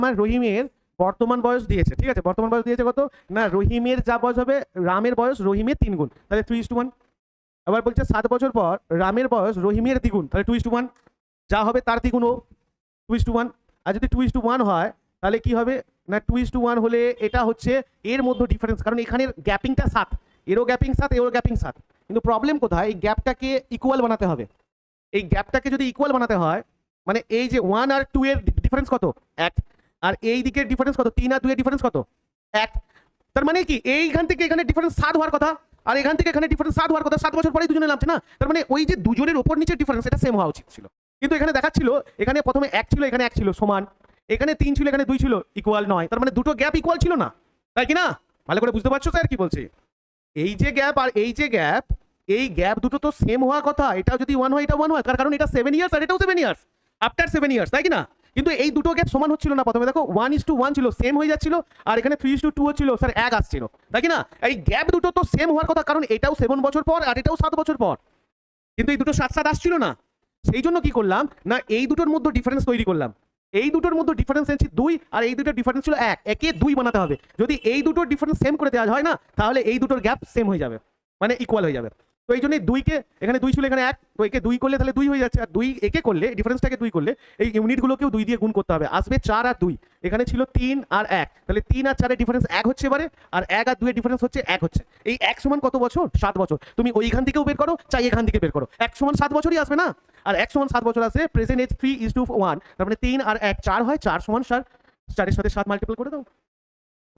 আমার রহিমের বর্তমান বয়স দিয়েছে, ঠিক আছে, বর্তমান বয়স দিয়েছে কত না, রহিমের যা বয়স হবে রামের বয়স রহিমের 3 গুণ, তাহলে 3:1। আবার বলছে 7 বছর পর রামের বয়স রহিমের দ্বিগুণ, তাহলে 2:1, যা হবে তার দ্বিগুণও 2:1। আর যদি 2:1 হয় তাহলে কি হবে না, 2:1 হলে এটা হচ্ছে এর মধ্যে ডিফারেন্স, কারণ এখানের গ্যাপিংটা 7, এরও গ্যাপিং 7, এরও গ্যাপিং 7, কিন্তু প্রবলেম কোথায়, এই গ্যাপটাকে ইকুয়াল বানাতে হবে। এই গ্যাপটাকে যদি ইকুয়াল বানাতে হয়, মানে এই যে 1 আর 2 এর ডিফারেন্স কত, 1, আর এই দিকের ডিফারেন্স কত, 3 আর 2 এর ডিফারেন্স কত, 1। তার মানে কি এইখান থেকে এখানে ডিফারেন্স 7 হওয়ার কথা, আর এখান থেকে এখানে ডিফারেন্স 7 হওয়ার কথা, 7 বছর পরেই দুজনে নামছে না, তার মানে ওই যে দুজনের উপর নিচের ডিফারেন্স এটা সেম হওয়া উচিত ছিল। কিন্তু এখানে দেখাচ্ছিল এখানে প্রথমে 1 ছিল, এখানে 1 ছিল সমান, এখানে 3 ছিল, এখানে 2 ছিল, ইকুয়াল নয়, তার মানে দুটো গ্যাপ ইকুয়াল ছিল না, তাই কি না? ভালো করে বুঝতে পারছো স্যার কি বলছি? এই যে গ্যাপ আর এই যে গ্যাপ, এই গ্যাপ দুটো তো সেম হওয়ার কথা, এটাও যদি 1 হয় এটা 1 হয়, তার কারণ এটা 7 ইয়ার্স আর এটাও 7 ইয়ার্স, আফটার 7 ইয়ার্স, তাই কি না? কিন্তু এই দুটো গ্যাপ সমান হচ্ছিল না, প্রথমে দেখো 1:1 ছিল, সেম হয়ে যাচ্ছিল, আর এখানে 3:2 হচ্ছিল, স্যার 1 আসছিল, তাই কি না? এই গ্যাপ দুটো তো সেম হওয়ার কথা, কারণ এটাও 7 বছর পর আর এটাও 7 বছর পর, কিন্তু এই দুটো 7 আসছিল না। সেই জন্য কি করলাম না, এই দুটোর মধ্যে ডিফারেন্স তৈরি করলাম, এই দুটোর মধ্যে ডিফারেন্স এনেছি 2, আর এই দুটোর ডিফারেন্স ছিল 1, একে 2 বানাতে হবে। যদি এই দুটোর ডিফারেন্স সেম করে দেওয়া হয় না, তাহলে এই দুটোর গ্যাপ সেম হয়ে যাবে, মানে ইকুয়াল হয়ে যাবে। তো এই জন্য 2কে এখানে 2 ছিল, এখানে 1, তো একে 2 করলে তাহলে 2 হয়ে যাচ্ছে, আর 2 একে করলে ডিফারেন্সটাকে 2 করলে এই ইউনিটগুলোকেও 2 দিয়ে গুণ করতে হবে, আসবে 4 আর 2, এখানে ছিল 3 আর 1, তাহলে 3 আর 4 এর ডিফারেন্স 1 হচ্ছে এবারে, আর 1 আর 2 এর ডিফারেন্স হচ্ছে 1 হচ্ছে। এই 1 সমান কত বছর, 7 বছর। তুমি ওইখান থেকেও বের করো, চাই এখান থেকে বের করো, 1 সমান 7 বছরই আসবে না, আর 1 সমান 7 বছর আসে, প্রেজেন্ট এজ 3:1, তার মানে 3 আর 1 4 হয়, 4 সমান 4, 4 এর সাথে 7 মাল্টিপল করে দাও।